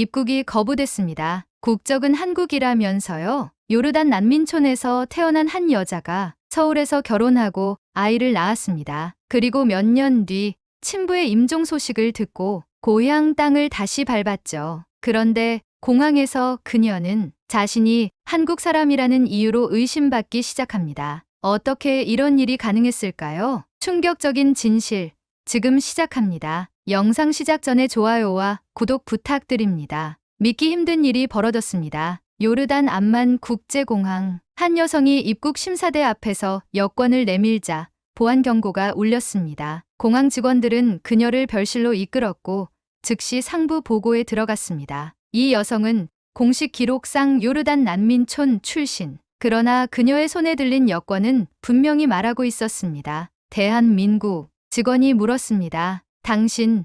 입국이 거부됐습니다. 국적은 한국이라면서요. 요르단 난민촌에서 태어난 한 여자가 서울에서 결혼하고 아이를 낳았습니다. 그리고 몇 년 뒤 친부의 임종 소식을 듣고 고향 땅을 다시 밟았죠. 그런데 공항에서 그녀는 자신이 한국 사람이라는 이유로 의심받기 시작합니다. 어떻게 이런 일이 가능했을까요? 충격적인 진실, 지금 시작합니다. 영상 시작 전에 좋아요와 구독 부탁드립니다. 믿기 힘든 일이 벌어졌습니다. 요르단 암만 국제공항, 한 여성이 입국 심사대 앞에서 여권을 내밀자 보안 경고가 울렸습니다. 공항 직원들은 그녀를 별실로 이끌었고 즉시 상부 보고에 들어갔습니다. 이 여성은 공식 기록상 요르단 난민촌 출신. 그러나 그녀의 손에 들린 여권은 분명히 말하고 있었습니다. 대한민국. 직원이 물었습니다. 당신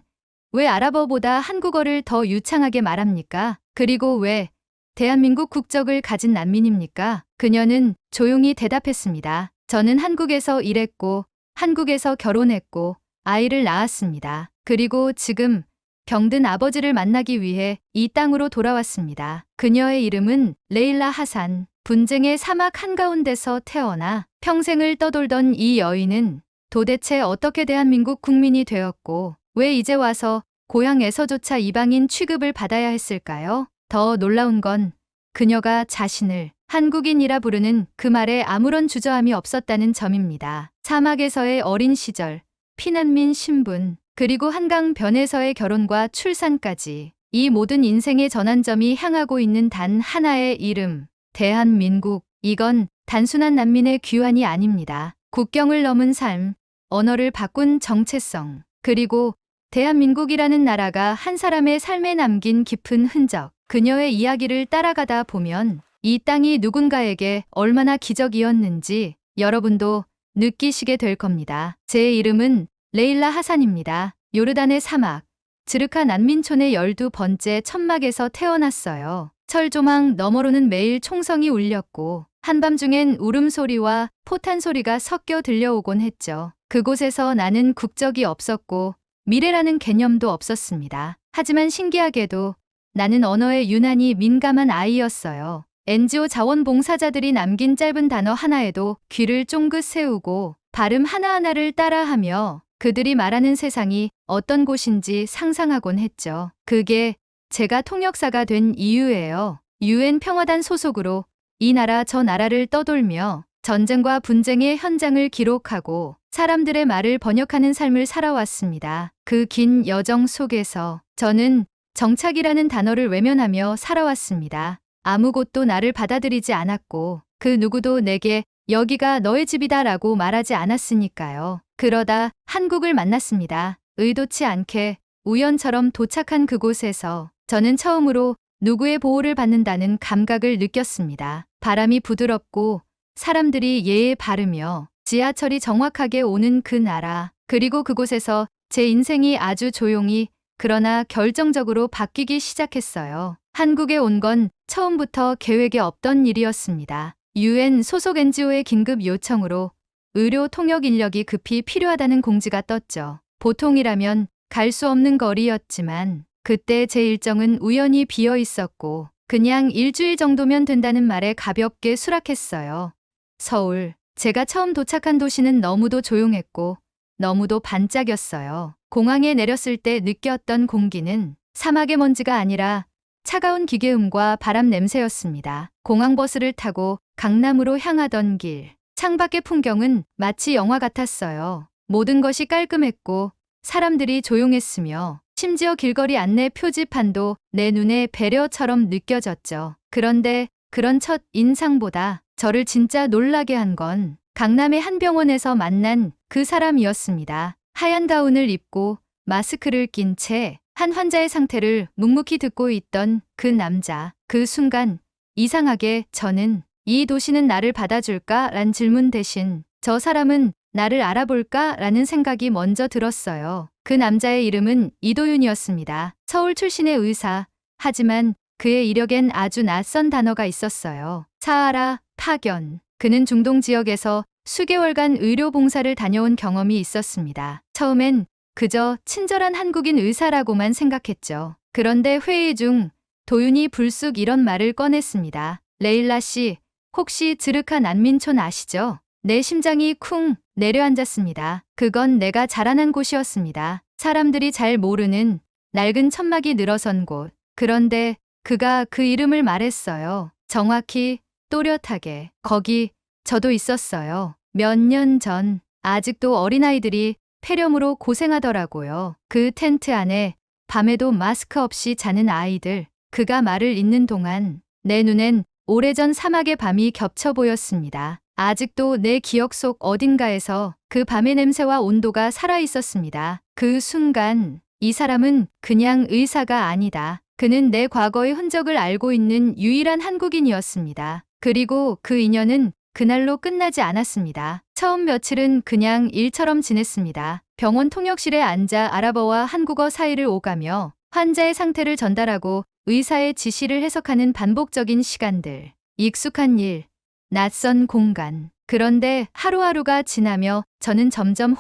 왜 아랍어보다 한국어를 더 유창하게 말합니까? 그리고 왜 대한민국 국적을 가진 난민입니까? 그녀는 조용히 대답했습니다. 저는 한국에서 일했고 한국에서 결혼했고 아이를 낳았습니다. 그리고 지금 병든 아버지를 만나기 위해 이 땅으로 돌아왔습니다. 그녀의 이름은 레일라 하산. 분쟁의 사막 한가운데서 태어나 평생을 떠돌던 이 여인은 도대체 어떻게 대한민국 국민이 되었고 왜 이제 와서 고향에서조차 이방인 취급을 받아야 했을까요? 더 놀라운 건 그녀가 자신을 한국인이라 부르는 그 말에 아무런 주저함이 없었다는 점입니다. 사막에서의 어린 시절, 피난민 신분, 그리고 한강 변에서의 결혼과 출산까지 이 모든 인생의 전환점이 향하고 있는 단 하나의 이름, 대한민국. 이건 단순한 난민의 귀환이 아닙니다. 국경을 넘은 삶, 언어를 바꾼 정체성, 그리고 대한민국이라는 나라가 한 사람의 삶에 남긴 깊은 흔적. 그녀의 이야기를 따라가다 보면 이 땅이 누군가에게 얼마나 기적이었는지 여러분도 느끼시게 될 겁니다. 제 이름은 레일라 하산입니다. 요르단의 사막, 즈르카 난민촌의 12번째 천막에서 태어났어요. 철조망 너머로는 매일 총성이 울렸고 한밤중엔 울음소리와 포탄 소리가 섞여 들려오곤 했죠. 그곳에서 나는 국적이 없었고 미래라는 개념도 없었습니다. 하지만 신기하게도 나는 언어에 유난히 민감한 아이였어요. NGO 자원봉사자들이 남긴 짧은 단어 하나에도 귀를 쫑긋 세우고 발음 하나하나를 따라하며 그들이 말하는 세상이 어떤 곳인지 상상하곤 했죠. 그게 제가 통역사가 된 이유예요. UN 평화단 소속으로 이 나라 저 나라를 떠돌며 전쟁과 분쟁의 현장을 기록하고 사람들의 말을 번역하는 삶을 살아왔습니다. 그 긴 여정 속에서 저는 정착이라는 단어를 외면하며 살아왔습니다. 아무 곳도 나를 받아들이지 않았고 그 누구도 내게 여기가 너의 집이다 라고 말하지 않았으니까요. 그러다 한국을 만났습니다. 의도치 않게 우연처럼 도착한 그곳에서 저는 처음으로 누구의 보호를 받는다는 감각을 느꼈습니다. 바람이 부드럽고 사람들이 예에 바르며 지하철이 정확하게 오는 그 나라, 그리고 그곳에서 제 인생이 아주 조용히 그러나 결정적으로 바뀌기 시작했어요. 한국에 온 건 처음부터 계획에 없던 일이었습니다. UN 소속 NGO의 긴급 요청으로 의료 통역 인력이 급히 필요하다는 공지가 떴죠. 보통이라면 갈 수 없는 거리였지만 그때 제 일정은 우연히 비어 있었고 그냥 일주일 정도면 된다는 말에 가볍게 수락했어요. 서울. 제가 처음 도착한 도시는 너무도 조용했고 너무도 반짝였어요. 공항에 내렸을 때 느꼈던 공기는 사막의 먼지가 아니라 차가운 기계음과 바람 냄새였습니다. 공항버스를 타고 강남으로 향하던 길. 창밖의 풍경은 마치 영화 같았어요. 모든 것이 깔끔했고 사람들이 조용했으며 심지어 길거리 안내 표지판도 내 눈에 배려처럼 느껴졌죠. 그런데 그런 첫 인상보다 저를 진짜 놀라게 한 건 강남의 한 병원에서 만난 그 사람이었습니다. 하얀 가운을 입고 마스크를 낀 채 한 환자의 상태를 묵묵히 듣고 있던 그 남자. 그 순간 이상하게 저는 이 도시는 나를 받아줄까? 란 질문 대신 저 사람은 나를 알아볼까? 라는 생각이 먼저 들었어요. 그 남자의 이름은 이도윤이었습니다. 서울 출신의 의사. 하지만 그의 이력엔 아주 낯선 단어가 있었어요. 사하라, 파견. 그는 중동 지역에서 수개월간 의료 봉사를 다녀온 경험이 있었습니다. 처음엔 그저 친절한 한국인 의사라고만 생각했죠. 그런데 회의 중 도윤이 불쑥 이런 말을 꺼냈습니다. 레일라 씨, 혹시 즈르카 난민촌 아시죠? 내 심장이 쿵 내려앉았습니다. 그건 내가 자라난 곳이었습니다. 사람들이 잘 모르는 낡은 천막이 늘어선 곳. 그런데 그가 그 이름을 말했어요. 정확히 또렷하게. 거기 저도 있었어요. 몇 년 전. 아직도 어린아이들이 폐렴으로 고생하더라고요. 그 텐트 안에 밤에도 마스크 없이 자는 아이들. 그가 말을 잇는 동안 내 눈엔 오래전 사막의 밤이 겹쳐 보였습니다. 아직도 내 기억 속 어딘가에서 그 밤의 냄새와 온도가 살아 있었습니다. 그 순간 이 사람은 그냥 의사가 아니다. 그는 내 과거의 흔적을 알고 있는 유일한 한국인이었습니다. 그리고 그 인연은 그날로 끝나지 않았습니다. 처음 며칠은 그냥 일처럼 지냈습니다. 병원 통역실에 앉아 아랍어와 한국어 사이를 오가며 환자의 상태를 전달하고 의사의 지시를 해석하는 반복적인 시간들. 익숙한 일, 낯선 공간. 그런데 하루하루가 지나며 저는 점점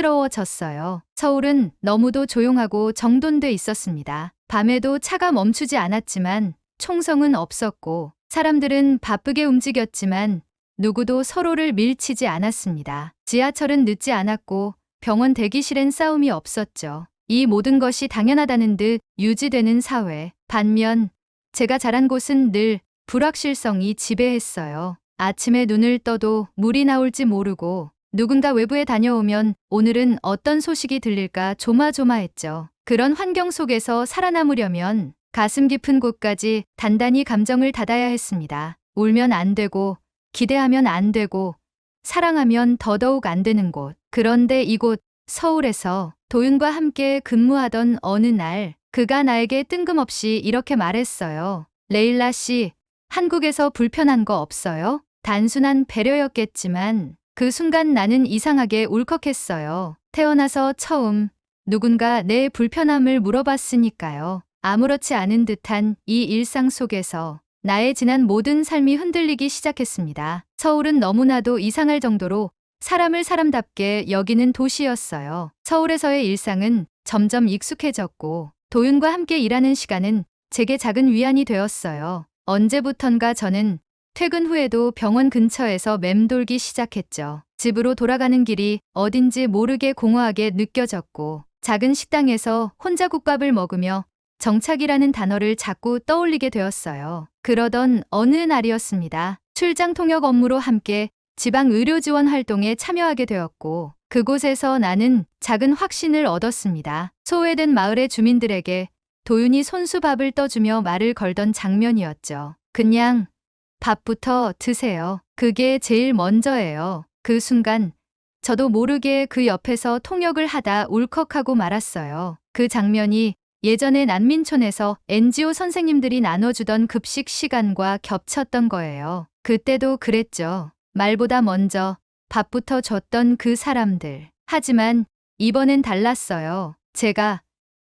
혼란스러워졌어요. 서울은 너무도 조용하고 정돈돼 있었습니다. 밤에도 차가 멈추지 않았지만 총성은 없었고 사람들은 바쁘게 움직였지만 누구도 서로를 밀치지 않았습니다. 지하철은 늦지 않았고 병원 대기실엔 싸움이 없었죠. 이 모든 것이 당연하다는 듯 유지되는 사회. 반면 제가 자란 곳은 늘 불확실성이 지배했어요. 아침에 눈을 떠도 물이 나올지 모르고 누군가 외부에 다녀오면 오늘은 어떤 소식이 들릴까 조마조마했죠. 그런 환경 속에서 살아남으려면 가슴 깊은 곳까지 단단히 감정을 닫아야 했습니다. 울면 안 되고 기대하면 안 되고 사랑하면 더더욱 안 되는 곳. 그런데 이곳 서울에서 도윤과 함께 근무하던 어느 날 그가 나에게 뜬금없이 이렇게 말했어요. 레일라 씨, 한국에서 불편한 거 없어요? 단순한 배려였겠지만 그 순간 나는 이상하게 울컥했어요. 태어나서 처음 누군가 내 불편함을 물어봤으니까요. 아무렇지 않은 듯한 이 일상 속에서 나의 지난 모든 삶이 흔들리기 시작했습니다. 서울은 너무나도 이상할 정도로 사람을 사람답게 여기는 도시였어요. 서울에서의 일상은 점점 익숙해졌고 도윤과 함께 일하는 시간은 제게 작은 위안이 되었어요. 언제부턴가 저는 퇴근 후에도 병원 근처에서 맴돌기 시작했죠. 집으로 돌아가는 길이 어딘지 모르게 공허하게 느껴졌고 작은 식당에서 혼자 국밥을 먹으며 정착이라는 단어를 자꾸 떠올리게 되었어요. 그러던 어느 날이었습니다. 출장 통역 업무로 함께 지방 의료 지원 활동에 참여하게 되었고 그곳에서 나는 작은 확신을 얻었습니다. 소외된 마을의 주민들에게 도윤이 손수밥을 떠주며 말을 걸던 장면이었죠. 그냥 밥부터 드세요. 그게 제일 먼저예요. 그 순간 저도 모르게 그 옆에서 통역을 하다 울컥하고 말았어요. 그 장면이 예전에 난민촌에서 NGO 선생님들이 나눠주던 급식 시간과 겹쳤던 거예요. 그때도 그랬죠. 말보다 먼저 밥부터 줬던 그 사람들. 하지만 이번엔 달랐어요. 제가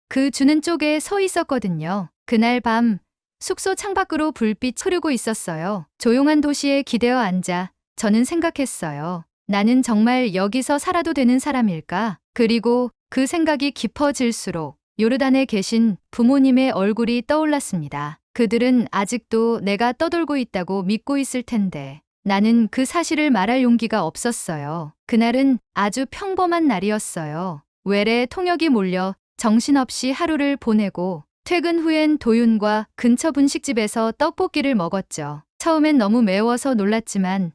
그 주는 쪽에 서 있었거든요. 그날 밤 숙소 창밖으로 불빛 흐르고 있었어요. 조용한 도시에 기대어 앉아 저는 생각했어요. 나는 정말 여기서 살아도 되는 사람일까? 그리고 그 생각이 깊어질수록 요르단에 계신 부모님의 얼굴이 떠올랐습니다. 그들은 아직도 내가 떠돌고 있다고 믿고 있을 텐데 나는 그 사실을 말할 용기가 없었어요. 그날은 아주 평범한 날이었어요. 외래 통역이 몰려 정신없이 하루를 보내고 퇴근 후엔 도윤과 근처 분식집에서 떡볶이를 먹었죠. 처음엔 너무 매워서 놀랐지만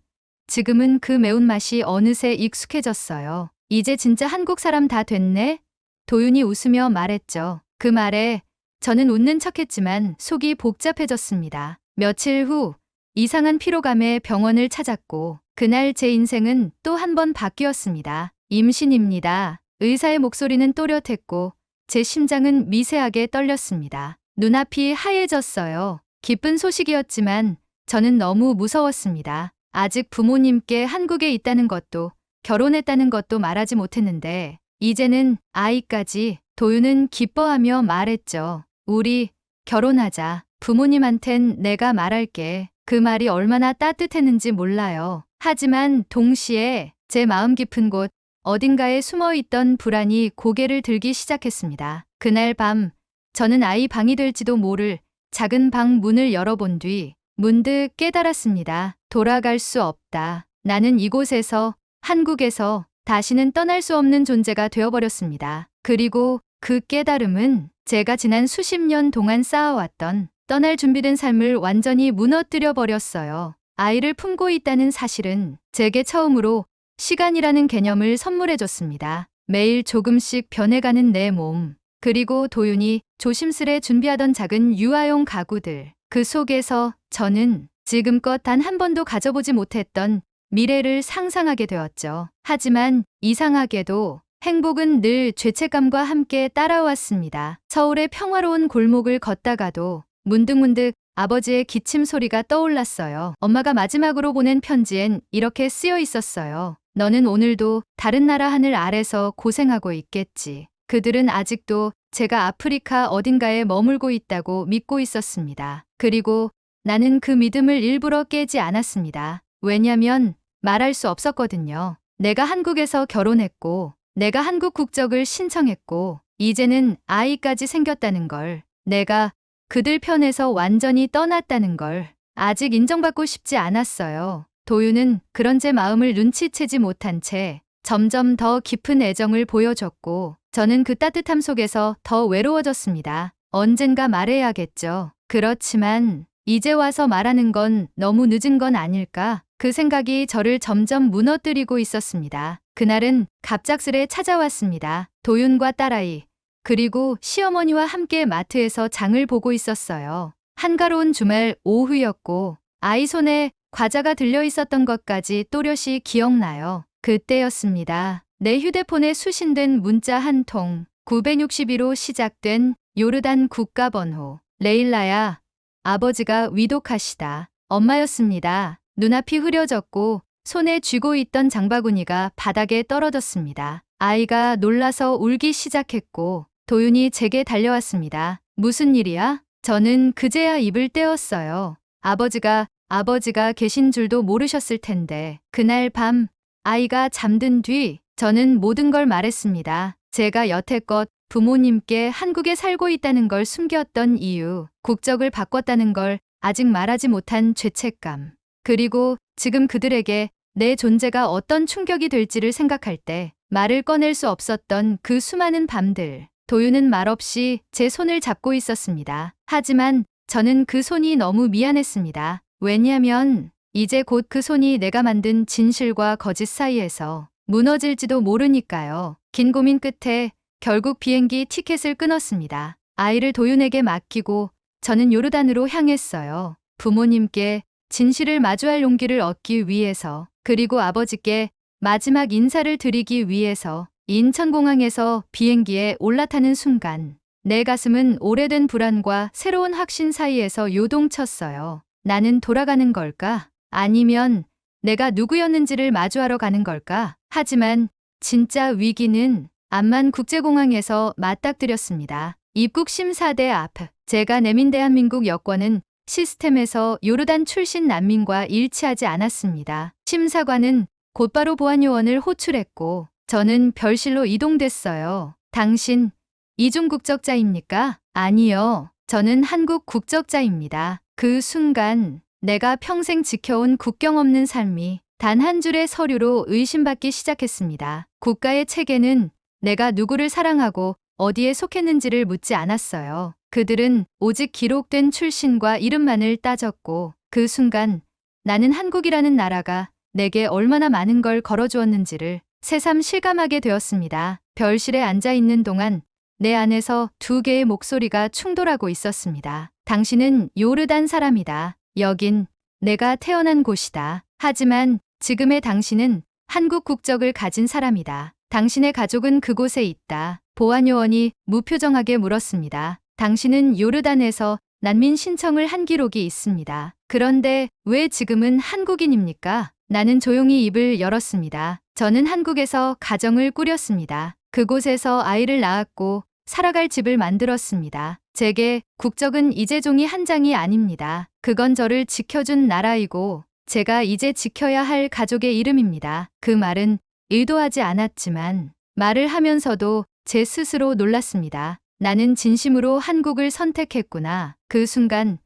지금은 그 매운맛이 어느새 익숙해졌어요. 이제 진짜 한국 사람 다 됐네? 도윤이 웃으며 말했죠. 그 말에 저는 웃는 척했지만 속이 복잡해졌습니다. 며칠 후 이상한 피로감에 병원을 찾았고 그날 제 인생은 또 한 번 바뀌었습니다. 임신입니다. 의사의 목소리는 또렷했고 제 심장은 미세하게 떨렸습니다. 눈앞이 하얘졌어요. 기쁜 소식이었지만 저는 너무 무서웠습니다. 아직 부모님께 한국에 있다는 것도 결혼했다는 것도 말하지 못했는데 이제는 아이까지. 도윤은 기뻐하며 말했죠. 우리 결혼하자. 부모님한텐 내가 말할게. 그 말이 얼마나 따뜻했는지 몰라요. 하지만 동시에 제 마음 깊은 곳 어딘가에 숨어있던 불안이 고개를 들기 시작했습니다. 그날 밤 저는 아이 방이 될지도 모를 작은 방 문을 열어본 뒤 문득 깨달았습니다. 돌아갈 수 없다. 나는 이곳에서, 한국에서 다시는 떠날 수 없는 존재가 되어버렸습니다. 그리고 그 깨달음은 제가 지난 수십 년 동안 쌓아왔던 떠날 준비된 삶을 완전히 무너뜨려 버렸어요. 아이를 품고 있다는 사실은 제게 처음으로 시간이라는 개념을 선물해줬습니다. 매일 조금씩 변해가는 내 몸, 그리고 도윤이 조심스레 준비하던 작은 유아용 가구들, 그 속에서 저는 지금껏 단 한 번도 가져보지 못했던 미래를 상상하게 되었죠. 하지만 이상하게도 행복은 늘 죄책감과 함께 따라왔습니다. 서울의 평화로운 골목을 걷다가도 문득문득 아버지의 기침 소리가 떠올랐어요. 엄마가 마지막으로 보낸 편지엔 이렇게 쓰여 있었어요. 너는 오늘도 다른 나라 하늘 아래서 고생하고 있겠지. 그들은 아직도 제가 아프리카 어딘가에 머물고 있다고 믿고 있었습니다. 그리고 나는 그 믿음을 일부러 깨지 않았습니다. 왜냐면 말할 수 없었거든요. 내가 한국에서 결혼했고, 내가 한국 국적을 신청했고, 이제는 아이까지 생겼다는 걸, 내가 그들 편에서 완전히 떠났다는 걸 아직 인정받고 싶지 않았어요. 도윤은 그런 제 마음을 눈치채지 못한 채 점점 더 깊은 애정을 보여줬고, 저는 그 따뜻함 속에서 더 외로워졌습니다. 언젠가 말해야겠죠. 그렇지만 이제 와서 말하는 건 너무 늦은 건 아닐까? 그 생각이 저를 점점 무너뜨리고 있었습니다. 그날은 갑작스레 찾아왔습니다. 도윤과 딸아이, 그리고 시어머니와 함께 마트에서 장을 보고 있었어요. 한가로운 주말 오후였고 아이 손에 과자가 들려 있었던 것까지 또렷이 기억나요. 그때였습니다. 내 휴대폰에 수신된 문자 한 통, 962로 시작된 요르단 국가번호. 레일라야, 아버지가 위독하시다. 엄마였습니다. 눈앞이 흐려졌고 손에 쥐고 있던 장바구니가 바닥에 떨어졌습니다. 아이가 놀라서 울기 시작했고 도윤이 제게 달려왔습니다. 무슨 일이야? 저는 그제야 입을 떼었어요. 아버지가 계신 줄도 모르셨을 텐데. 그날 밤 아이가 잠든 뒤 저는 모든 걸 말했습니다. 제가 여태껏 부모님께 한국에 살고 있다는 걸 숨겼던 이유, 국적을 바꿨다는 걸 아직 말하지 못한 죄책감, 그리고 지금 그들에게 내 존재가 어떤 충격이 될지를 생각할 때 말을 꺼낼 수 없었던 그 수많은 밤들. 도윤은 말없이 제 손을 잡고 있었습니다. 하지만 저는 그 손이 너무 미안했습니다. 왜냐면 이제 곧 그 손이 내가 만든 진실과 거짓 사이에서 무너질지도 모르니까요. 긴 고민 끝에 결국 비행기 티켓을 끊었습니다. 아이를 도윤에게 맡기고 저는 요르단으로 향했어요. 부모님께 진실을 마주할 용기를 얻기 위해서, 그리고 아버지께 마지막 인사를 드리기 위해서. 인천공항에서 비행기에 올라타는 순간 내 가슴은 오래된 불안과 새로운 확신 사이에서 요동쳤어요. 나는 돌아가는 걸까? 아니면 내가 누구였는지를 마주하러 가는 걸까? 하지만 진짜 위기는 암만 국제공항에서 맞닥뜨렸습니다. 입국 심사대 앞, 제가 내민 대한민국 여권은 시스템에서 요르단 출신 난민과 일치하지 않았습니다. 심사관은 곧바로 보안요원을 호출했고 저는 별실로 이동됐어요. 당신 이중 국적자입니까? 아니요. 저는 한국 국적자입니다. 그 순간 내가 평생 지켜온 국경 없는 삶이 단 한 줄의 서류로 의심받기 시작했습니다. 국가의 체계는 내가 누구를 사랑하고 어디에 속했는지를 묻지 않았어요. 그들은 오직 기록된 출신과 이름만을 따졌고 그 순간 나는 한국이라는 나라가 내게 얼마나 많은 걸 걸어주었는지를 새삼 실감하게 되었습니다. 별실에 앉아있는 동안 내 안에서 두 개의 목소리가 충돌하고 있었습니다. 당신은 요르단 사람이다. 여긴 내가 태어난 곳이다. 하지만 지금의 당신은 한국 국적을 가진 사람이다. 당신의 가족은 그곳에 있다. 보안요원이 무표정하게 물었습니다. 당신은 요르단에서 난민 신청을 한 기록이 있습니다. 그런데 왜 지금은 한국인입니까? 나는 조용히 입을 열었습니다. 저는 한국에서 가정을 꾸렸습니다. 그곳에서 아이를 낳았고 살아갈 집을 만들었습니다. 제게 국적은 이제 종이 한 장이 아닙니다. 그건 저를 지켜준 나라이고 제가 이제 지켜야 할 가족의 이름입니다. 그 말은 의도하지 않았지만 말을 하면서도 제 스스로 놀랐습니다. 나는 진심으로 한국을 선택했구나. 그 순간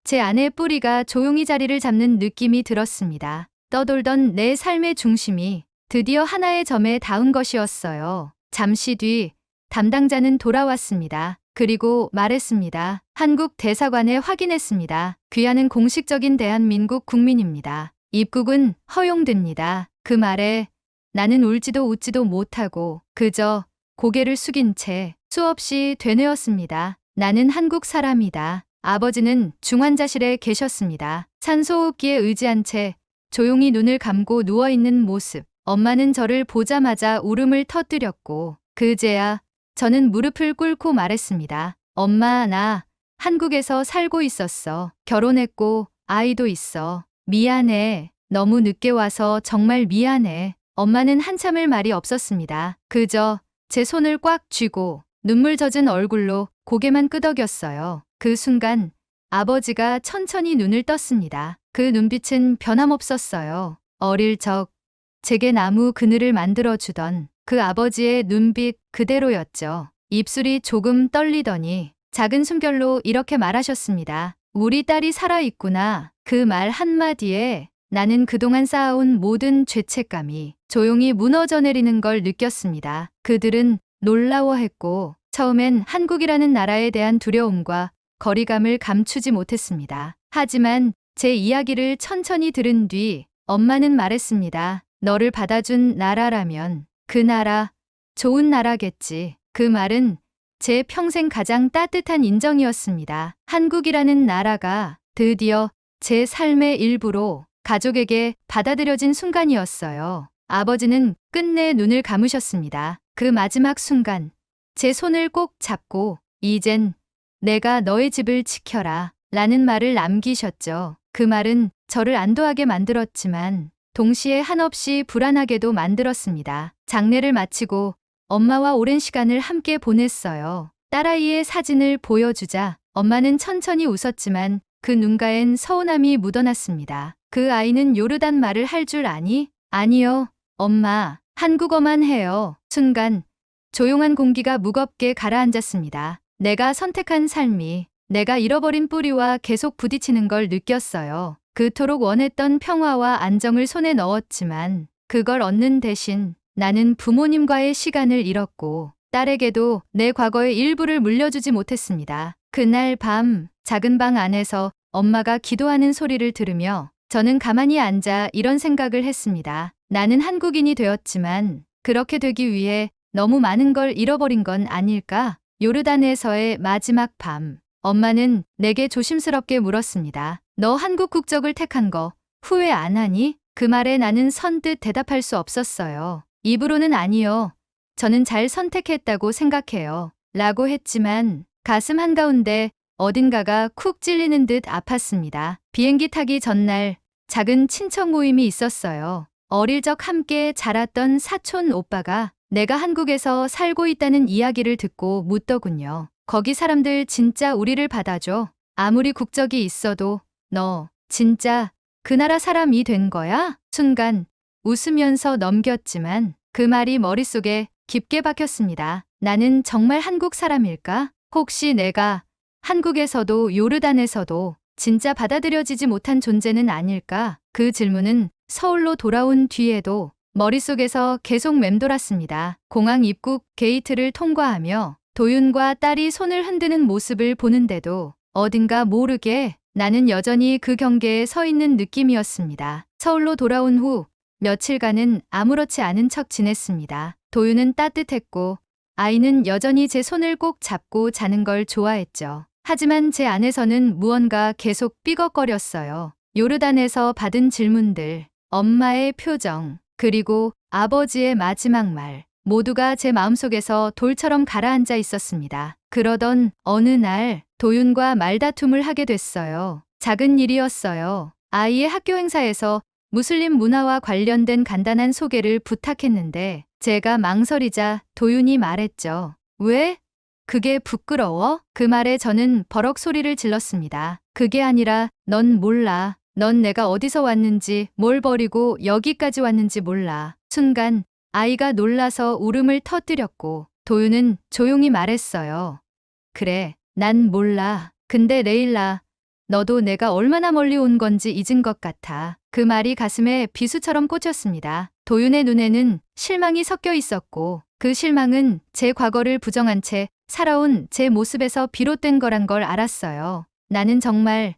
제 안의 뿌리가 조용히 자리를 잡는 느낌이 들었습니다. 떠돌던 내 삶의 중심이 드디어 하나의 점에 닿은 것이었어요. 잠시 뒤 담당자는 돌아왔습니다. 그리고 말했습니다. 한국 대사관에 확인했습니다. 귀하는 공식적인 대한민국 국민입니다. 입국은 허용됩니다. 그 말에 나는 울지도 웃지도 못하고 그저 고개를 숙인 채 수없이 되뇌었습니다. 나는 한국 사람이다. 아버지는 중환자실에 계셨습니다. 산소호흡기에 의지한 채 조용히 눈을 감고 누워있는 모습. 엄마는 저를 보자마자 울음을 터뜨렸고 그제야 저는 무릎을 꿇고 말했습니다. 엄마, 나 한국에서 살고 있었어. 결혼했고 아이도 있어. 미안해. 너무 늦게 와서 정말 미안해. 엄마는 한참을 말이 없었습니다. 그저 제 손을 꽉 쥐고 눈물 젖은 얼굴로 고개만 끄덕였어요. 그 순간 아버지가 천천히 눈을 떴습니다. 그 눈빛은 변함없었어요. 어릴 적 제게 나무 그늘을 만들어주던 그 아버지의 눈빛 그대로였죠. 입술이 조금 떨리더니 작은 숨결로 이렇게 말하셨습니다. 우리 딸이 살아있구나. 그 말 한마디에 나는 그동안 쌓아온 모든 죄책감이 조용히 무너져 내리는 걸 느꼈습니다. 그들은 놀라워했고 처음엔 한국이라는 나라에 대한 두려움과 거리감을 감추지 못했습니다. 하지만 제 이야기를 천천히 들은 뒤 엄마는 말했습니다. 너를 받아준 나라라면 그 나라 좋은 나라겠지. 그 말은 제 평생 가장 따뜻한 인정이었습니다. 한국이라는 나라가 드디어 제 삶의 일부로 가족에게 받아들여진 순간이었어요. 아버지는 끝내 눈을 감으셨습니다. 그 마지막 순간 제 손을 꼭 잡고 이젠 내가 너의 집을 지켜라 라는 말을 남기셨죠. 그 말은 저를 안도하게 만들었지만 동시에 한없이 불안하게도 만들었습니다. 장례를 마치고 엄마와 오랜 시간을 함께 보냈어요. 딸아이의 사진을 보여주자 엄마는 천천히 웃었지만 그 눈가엔 서운함이 묻어났습니다. 그 아이는 요르단 말을 할 줄 아니? 아니요, 엄마. 한국어만 해요. 순간 조용한 공기가 무겁게 가라앉았습니다. 내가 선택한 삶이 내가 잃어버린 뿌리와 계속 부딪히는 걸 느꼈어요. 그토록 원했던 평화와 안정을 손에 넣었지만 그걸 얻는 대신 나는 부모님과의 시간을 잃었고 딸에게도 내 과거의 일부를 물려주지 못했습니다. 그날 밤 작은 방 안에서 엄마가 기도하는 소리를 들으며 저는 가만히 앉아 이런 생각을 했습니다. 나는 한국인이 되었지만 그렇게 되기 위해 너무 많은 걸 잃어버린 건 아닐까? 요르단에서의 마지막 밤. 엄마는 내게 조심스럽게 물었습니다. 너 한국 국적을 택한 거 후회 안 하니? 그 말에 나는 선뜻 대답할 수 없었어요. 입으로는 아니요. 저는 잘 선택했다고 생각해요. 라고 했지만 가슴 한가운데 어딘가가 쿡 찔리는 듯 아팠습니다. 비행기 타기 전날 작은 친척 모임이 있었어요. 어릴 적 함께 자랐던 사촌 오빠가 내가 한국에서 살고 있다는 이야기를 듣고 묻더군요. 거기 사람들 진짜 우리를 받아줘. 아무리 국적이 있어도 너 진짜 그 나라 사람이 된 거야? 순간 웃으면서 넘겼지만 그 말이 머릿속에 깊게 박혔습니다. 나는 정말 한국 사람일까? 혹시 내가 한국에서도 요르단에서도 진짜 받아들여지지 못한 존재는 아닐까? 그 질문은 서울로 돌아온 뒤에도 머릿속에서 계속 맴돌았습니다. 공항 입국 게이트를 통과하며 도윤과 딸이 손을 흔드는 모습을 보는데도 어딘가 모르게 나는 여전히 그 경계에 서 있는 느낌이었습니다. 서울로 돌아온 후 며칠간은 아무렇지 않은 척 지냈습니다. 도윤은 따뜻했고 아이는 여전히 제 손을 꼭 잡고 자는 걸 좋아했죠. 하지만 제 안에서는 무언가 계속 삐걱거렸어요. 요르단에서 받은 질문들, 엄마의 표정, 그리고 아버지의 마지막 말. 모두가 제 마음속에서 돌처럼 가라앉아 있었습니다. 그러던 어느 날 도윤과 말다툼을 하게 됐어요. 작은 일이었어요. 아이의 학교 행사에서 무슬림 문화와 관련된 간단한 소개를 부탁했는데 제가 망설이자 도윤이 말했죠. 왜? 그게 부끄러워? 그 말에 저는 버럭 소리를 질렀습니다. 그게 아니라 넌 몰라. 넌 내가 어디서 왔는지 뭘 버리고 여기까지 왔는지 몰라. 순간 아이가 놀라서 울음을 터뜨렸고 도윤은 조용히 말했어요. 그래, 난 몰라. 근데 레일라, 너도 내가 얼마나 멀리 온 건지 잊은 것 같아. 그 말이 가슴에 비수처럼 꽂혔습니다. 도윤의 눈에는 실망이 섞여 있었고 그 실망은 제 과거를 부정한 채 살아온 제 모습에서 비롯된 거란 걸 알았어요. 나는 정말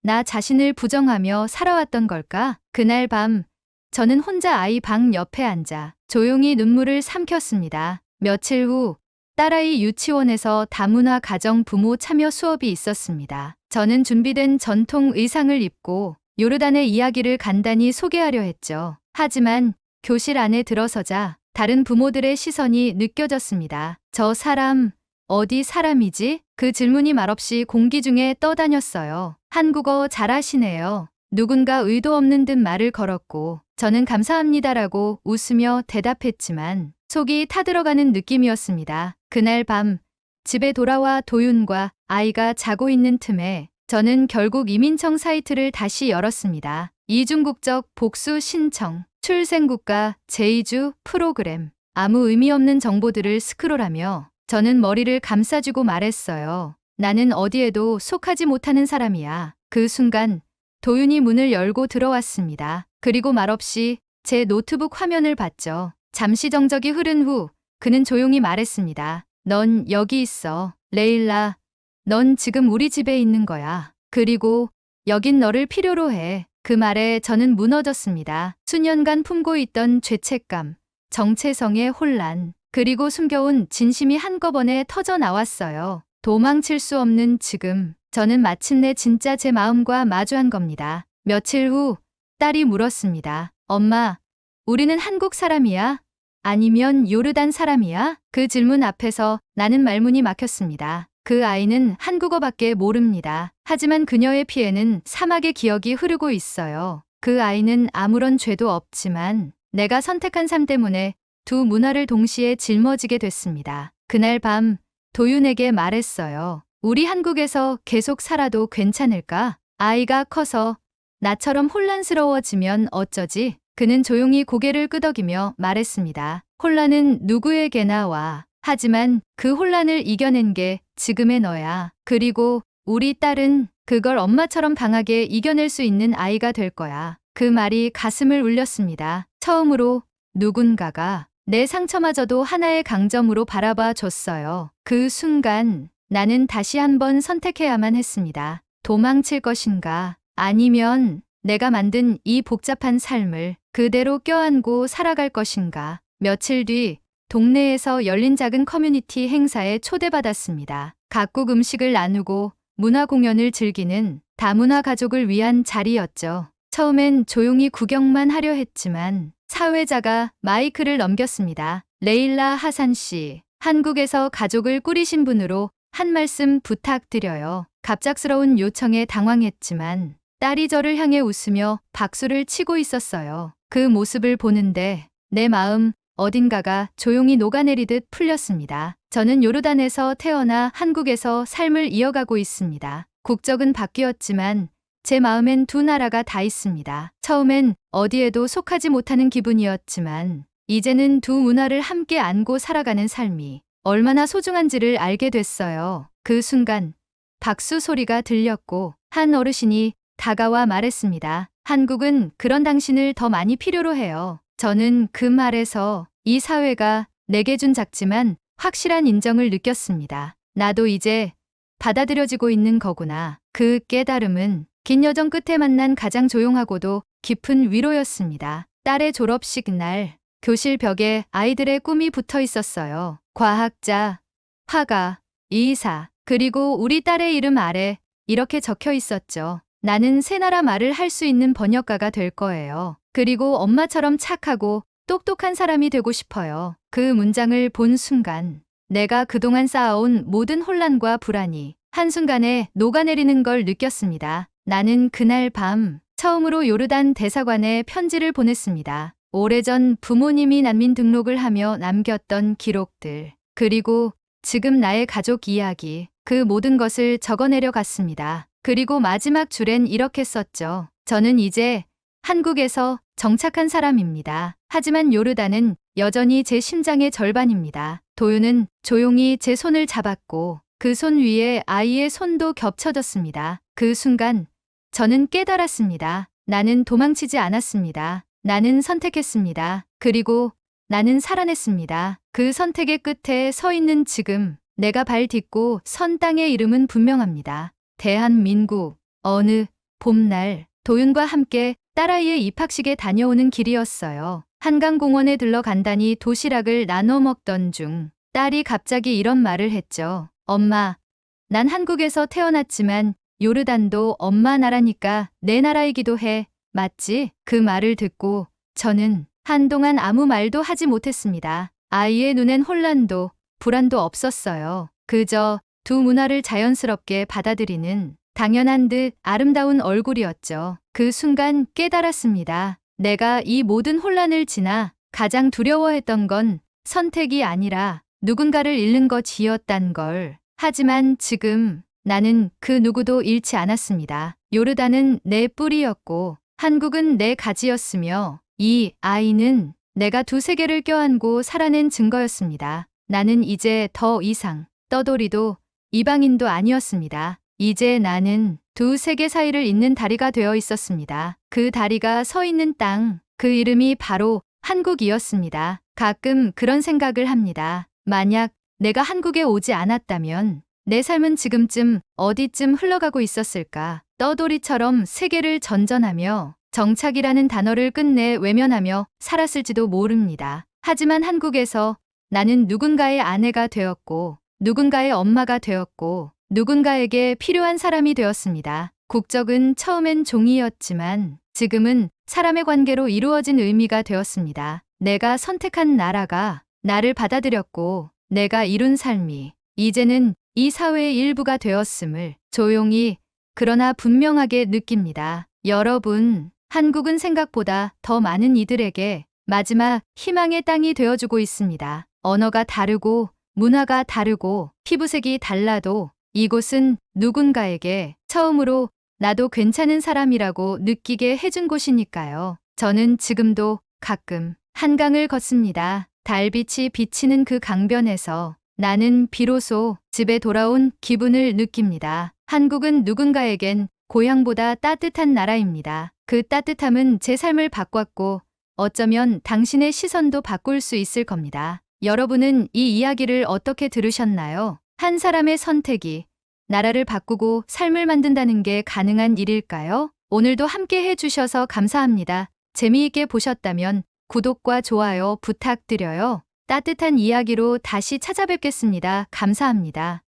나 자신을 부정하며 살아왔던 걸까? 그날 밤 저는 혼자 아이 방 옆에 앉아 조용히 눈물을 삼켰습니다. 며칠 후 딸아이 유치원에서 다문화 가정 부모 참여 수업이 있었습니다. 저는 준비된 전통 의상을 입고 요르단의 이야기를 간단히 소개하려 했죠. 하지만 교실 안에 들어서자 다른 부모들의 시선이 느껴졌습니다. 저 사람 어디 사람이지? 그 질문이 말없이 공기 중에 떠다녔어요. 한국어 잘하시네요. 누군가 의도 없는 듯 말을 걸었고 저는 감사합니다라고 웃으며 대답했지만 속이 타들어가는 느낌이었습니다. 그날 밤 집에 돌아와 도윤과 아이가 자고 있는 틈에 저는 결국 이민청 사이트를 다시 열었습니다. 이중국적 복수 신청, 출생국가 제2주 프로그램, 아무 의미 없는 정보들을 스크롤하며 저는 머리를 감싸주고 말했어요. 나는 어디에도 속하지 못하는 사람이야. 그 순간 도윤이 문을 열고 들어왔습니다. 그리고 말없이 제 노트북 화면을 봤죠. 잠시 정적이 흐른 후 그는 조용히 말했습니다. 넌 여기 있어. 레일라, 넌 지금 우리 집에 있는 거야. 그리고 여긴 너를 필요로 해. 그 말에 저는 무너졌습니다. 수년간 품고 있던 죄책감, 정체성의 혼란, 그리고 숨겨온 진심이 한꺼번에 터져 나왔어요. 도망칠 수 없는 지금, 저는 마침내 진짜 제 마음과 마주한 겁니다. 며칠 후 딸이 물었습니다. 엄마, 우리는 한국 사람이야? 아니면 요르단 사람이야? 그 질문 앞에서 나는 말문이 막혔습니다. 그 아이는 한국어밖에 모릅니다. 하지만 그녀의 피에는 사막의 기억이 흐르고 있어요. 그 아이는 아무런 죄도 없지만 내가 선택한 삶 때문에 두 문화를 동시에 짊어지게 됐습니다. 그날 밤 도윤에게 말했어요. 우리 한국에서 계속 살아도 괜찮을까? 아이가 커서 나처럼 혼란스러워지면 어쩌지? 그는 조용히 고개를 끄덕이며 말했습니다. 혼란은 누구에게나 와. 하지만 그 혼란을 이겨낸 게 지금의 너야. 그리고 우리 딸은 그걸 엄마처럼 강하게 이겨낼 수 있는 아이가 될 거야. 그 말이 가슴을 울렸습니다. 처음으로 누군가가 내 상처마저도 하나의 강점으로 바라봐 줬어요. 그 순간 나는 다시 한번 선택해야만 했습니다. 도망칠 것인가? 아니면 내가 만든 이 복잡한 삶을 그대로 껴안고 살아갈 것인가? 며칠 뒤 동네에서 열린 작은 커뮤니티 행사에 초대받았습니다. 각국 음식을 나누고 문화 공연을 즐기는 다문화 가족을 위한 자리였죠. 처음엔 조용히 구경만 하려 했지만 사회자가 마이크를 넘겼습니다. 레일라 하산 씨, 한국에서 가족을 꾸리신 분으로 한 말씀 부탁드려요. 갑작스러운 요청에 당황했지만 딸이 저를 향해 웃으며 박수를 치고 있었어요. 그 모습을 보는데 내 마음 어딘가가 조용히 녹아내리듯 풀렸습니다. 저는 요르단에서 태어나 한국에서 삶을 이어가고 있습니다. 국적은 바뀌었지만 제 마음엔 두 나라가 다 있습니다. 처음엔 어디에도 속하지 못하는 기분이었지만 이제는 두 문화를 함께 안고 살아가는 삶이 얼마나 소중한지를 알게 됐어요. 그 순간 박수 소리가 들렸고 한 어르신이 다가와 말했습니다. 한국은 그런 당신을 더 많이 필요로 해요. 저는 그 말에서 이 사회가 내게 준 작지만 확실한 인정을 느꼈습니다. 나도 이제 받아들여지고 있는 거구나. 그 깨달음은 긴 여정 끝에 만난 가장 조용하고도 깊은 위로였습니다. 딸의 졸업식 날, 교실 벽에 아이들의 꿈이 붙어 있었어요. 과학자, 화가, 의사, 그리고 우리 딸의 이름 아래 이렇게 적혀 있었죠. 나는 새 나라 말을 할 수 있는 번역가가 될 거예요. 그리고 엄마처럼 착하고 똑똑한 사람이 되고 싶어요. 그 문장을 본 순간 내가 그동안 쌓아온 모든 혼란과 불안이 한순간에 녹아내리는 걸 느꼈습니다. 나는 그날 밤 처음으로 요르단 대사관에 편지를 보냈습니다. 오래전 부모님이 난민 등록을 하며 남겼던 기록들, 그리고 지금 나의 가족 이야기, 그 모든 것을 적어내려 갔습니다. 그리고 마지막 줄엔 이렇게 썼죠. 저는 이제 한국에서 정착한 사람입니다. 하지만 요르단은 여전히 제 심장의 절반입니다. 도윤은 조용히 제 손을 잡았고 그 손 위에 아이의 손도 겹쳐졌습니다. 그 순간 저는 깨달았습니다. 나는 도망치지 않았습니다. 나는 선택했습니다. 그리고 나는 살아냈습니다. 그 선택의 끝에 서 있는 지금 내가 발 딛고 선 땅의 이름은 분명합니다. 대한민국. 어느 봄날 도윤과 함께 딸아이의 입학식에 다녀오는 길이었어요. 한강공원에 들러 간단히 도시락을 나눠 먹던 중 딸이 갑자기 이런 말을 했죠. 엄마, 난 한국에서 태어났지만 요르단도 엄마 나라니까 내 나라이기도 해. 맞지? 그 말을 듣고 저는 한동안 아무 말도 하지 못했습니다. 아이의 눈엔 혼란도 불안도 없었어요. 그저 두 문화를 자연스럽게 받아들이는 당연한 듯 아름다운 얼굴이었죠. 그 순간 깨달았습니다. 내가 이 모든 혼란을 지나 가장 두려워했던 건 선택이 아니라 누군가를 잃는 것이었단 걸. 하지만 지금 나는 그 누구도 잃지 않았습니다. 요르단은 내 뿌리였고 한국은 내 가지였으며 이 아이는 내가 두 세계를 껴안고 살아낸 증거였습니다. 나는 이제 더 이상 떠돌이도 이방인도 아니었습니다. 이제 나는 두 세계 사이를 잇는 다리가 되어 있었습니다. 그 다리가 서 있는 땅, 그 이름이 바로 한국이었습니다. 가끔 그런 생각을 합니다. 만약 내가 한국에 오지 않았다면 내 삶은 지금쯤 어디쯤 흘러가고 있었을까? 떠돌이처럼 세계를 전전하며 정착이라는 단어를 끝내 외면하며 살았을지도 모릅니다. 하지만 한국에서 나는 누군가의 아내가 되었고 누군가의 엄마가 되었고 누군가에게 필요한 사람이 되었습니다. 국적은 처음엔 종이였지만 지금은 사람의 관계로 이루어진 의미가 되었습니다. 내가 선택한 나라가 나를 받아들였고 내가 이룬 삶이 이제는 이 사회의 일부가 되었음을 조용히 그러나 분명하게 느낍니다. 여러분, 한국은 생각보다 더 많은 이들에게 마지막 희망의 땅이 되어주고 있습니다. 언어가 다르고 문화가 다르고 피부색이 달라도 이곳은 누군가에게 처음으로 나도 괜찮은 사람이라고 느끼게 해준 곳이니까요. 저는 지금도 가끔 한강을 걷습니다. 달빛이 비치는 그 강변에서 나는 비로소 집에 돌아온 기분을 느낍니다. 한국은 누군가에겐 고향보다 따뜻한 나라입니다. 그 따뜻함은 제 삶을 바꿨고 어쩌면 당신의 시선도 바꿀 수 있을 겁니다. 여러분은 이 이야기를 어떻게 들으셨나요? 한 사람의 선택이 나라를 바꾸고 삶을 만든다는 게 가능한 일일까요? 오늘도 함께 해주셔서 감사합니다. 재미있게 보셨다면 구독과 좋아요 부탁드려요. 따뜻한 이야기로 다시 찾아뵙겠습니다. 감사합니다.